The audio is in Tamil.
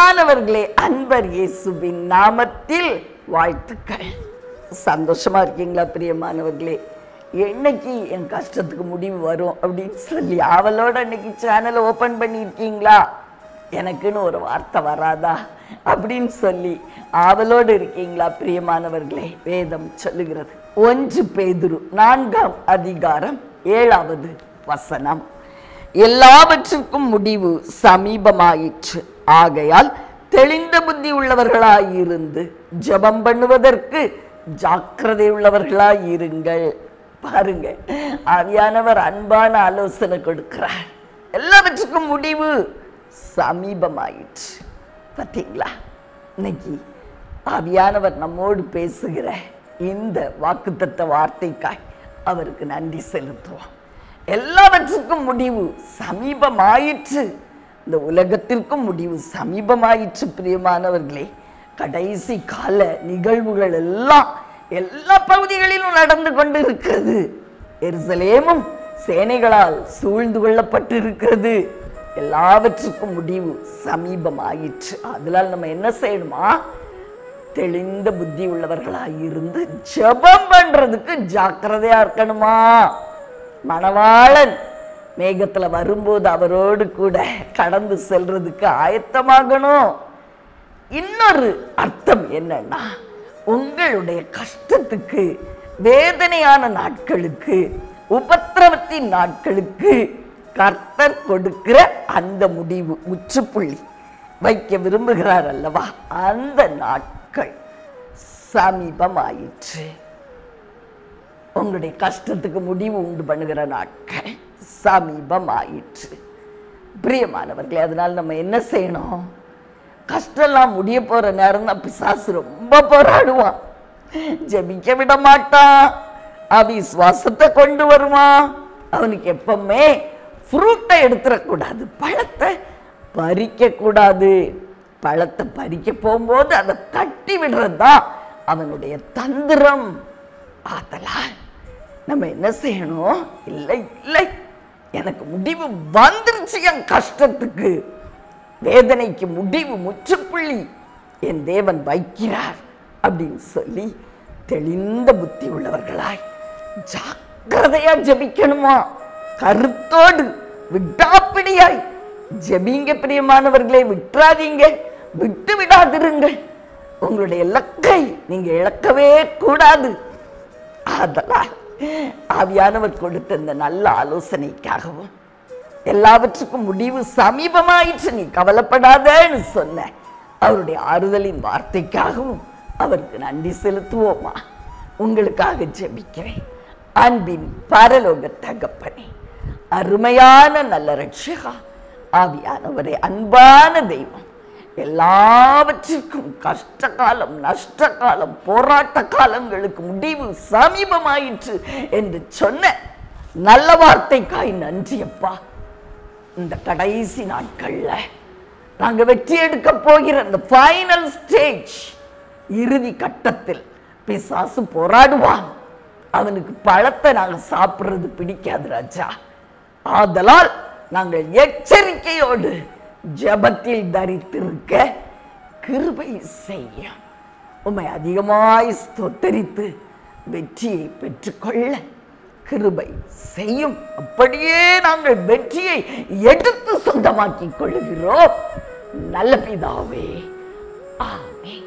பிரியமானவர்களே, அன்பர் இயேசுவின் நாமத்தில் வாழ்த்துக்கள். சந்தோஷமா இருக்கீங்களா பிரியமானவர்களே? என்னைக்கு என் கஷ்டத்துக்கு முடிவு வரும் அப்படின்னு சொல்லி அவளோட அன்னைக்கு சேனலை ஓபன் பண்ணியிருக்கீங்களா? எனக்குன்னு ஒரு வார்த்தை வராதா அப்படின்னு சொல்லி அவளோடு இருக்கீங்களா பிரியமானவர்களே? வேதம் சொல்லுகிறது 1 பேதுரு 4ஆம் அதிகாரம் 7வது வசனம், எல்லாவற்றுக்கும் முடிவு சமீபமாயிற்று, ஆகையால் தெளிந்த புத்தி உள்ளவர்களாயிருந்து ஜெபம் பண்ணுவதற்கு ஜாக்கிரதை உள்ளவர்களாயிருங்கள். பாருங்க, ஆவியானவர் அன்பான ஆலோசனை கொடுக்கிறார். எல்லாவற்றுக்கும் முடிவு சமீபமாயிற்று. பார்த்தீங்களா? இன்னைக்கு ஆவியானவர் நம்மோடு பேசுகிற இந்த வாக்குத்தத்த வார்த்தைக்காய் அவருக்கு நன்றி செலுத்துவோம். எல்லாவற்றுக்கும் முடிவு சமீபமாயிற்று. இந்த உலகத்திற்கும் முடிவு சமீபமாயிற்று பிரியமானவர்களே. கடைசி கால நிகழ்வுகள் எல்லாம் எல்லா பகுதிகளிலும் நடந்து கொண்டு இருக்கிறது. எருசலேமும் சேனைகளால் சூழ்ந்து கொள்ளப்பட்டு இருக்கிறது. எல்லாவற்றுக்கும் முடிவு சமீபமாயிற்று. அதனால் நம்ம என்ன செய்யணுமா? தெளிந்த புத்தி உள்ளவர்களாயிருந்து ஜெபம் பண்றதுக்கு ஜாக்கிரதையா இருக்கணுமா? மணவாளன் மேகத்துல வரும்போது அவரோடு கூட கடந்து செல்றதுக்கு ஆயத்தமாகணும். இன்னொரு அர்த்தம் என்னன்னா, உங்களுடைய கஷ்டத்துக்கு, வேதனையான நாட்களுக்கு, உபத்திரவத்தின் நாட்களுக்கு கர்த்தர் கொடுக்கிற அந்த முடிவு, முற்றுப்புள்ளி வைக்க விரும்புகிறார் அல்லவா? அந்த நாட்கள் சமீபமாயிற்று. உங்களுடைய கஷ்டத்துக்கு முடிவு உண்டு பண்ணுகிற நாட்கள் சமீபமாயிற்று பிரியமானவர்களே. அதனால நம்ம என்ன செய்யணும்? கஷ்டம்லாம் முடிய போற நேரம் தான் பிசாசு ரொம்ப போராடுவான். ஜெபிக்க விட மாட்டான், அவிசுவாசத்தை கொண்டு வருவான். அவனுக்கு எப்பவுமே ஃப்ரூட்டை எடுத்துடக்கூடாது, பழத்தை பறிக்க கூடாது. பழத்தை பறிக்க போகும்போது அதை தட்டி விடுறது தான் அவனுடைய தந்திரம். அதெல்லாம் நம்ம என்ன செய்யணும்? இல்லை இல்லை, எனக்கு முடிவு வந்துருச்சு, என் கஷ்டத்துக்கு, வேதனைக்கு முடிவு, முற்றுப்புள்ளி என் தேவன் வைக்கிறார் அப்படின்னு சொல்லி தெளிந்த புத்தி உள்ளவர்களாய் ஜாக்கிரதையா ஜெபிக்கணுமா? கருத்தோடு விடாப்பிடியாய் ஜெபிங்க பிரியமானவர்களே. விட்டுறாதீங்க, விட்டு விடாதிருங்கள். உங்களுடைய இலக்கை நீங்க இழக்கவே கூடாது. அதனால் ஆவியானவர் கொடுத்த இந்த நல்ல ஆலோசனைக்காகவும், எல்லாவற்றுக்கும் முடிவு சமீபமாயிற்று, நீ கவலைப்படாதன்னு சொன்ன அவருடைய ஆறுதலின் வார்த்தைக்காகவும் அவருக்கு நன்றி செலுத்துவோமா? உங்களுக்காக ஜெபிக்கிறேன். அன்பின் பரலோக தகப்பனே, அருமையான நல்ல ரட்சகா, ஆவியானவரே, அன்பான தெய்வம், எல்லாவற்றிற்கும் கஷ்ட காலம், நஷ்ட காலம், போராட்ட காலங்களுக்கு முடிவு சமீபமாயிற்று என்று சொன்ன நல்ல வார்த்தைக்காய் நன்றி அப்பா. இந்த கடைசி நாட்கள்ல நாங்க வெற்றி எடுக்க போகிற இந்த ஃபைனல் ஸ்டேஜ், இறுதி கட்டத்தில் பிசாசு போராடுவான். அவனுக்கு பழத்தை நாங்க சாப்பிடுறது பிடிக்காது ராஜா. ஆதலால் நாங்கள் எச்சரிக்கையோடு ஜெபத்தில் தரித்திருக்க கிருபை செய்ய, உம்மை அதிகமாய் ஸ்தோத்தரித்து வெற்றியை பெற்றுக்கொள்ள கிருபை செய்யும். அப்படியே நாங்கள் வெற்றியை எடுத்து சொந்தமாக்கிக் கொள்ளுகிறோம் நல்ல பிதாவே. ஆமென்.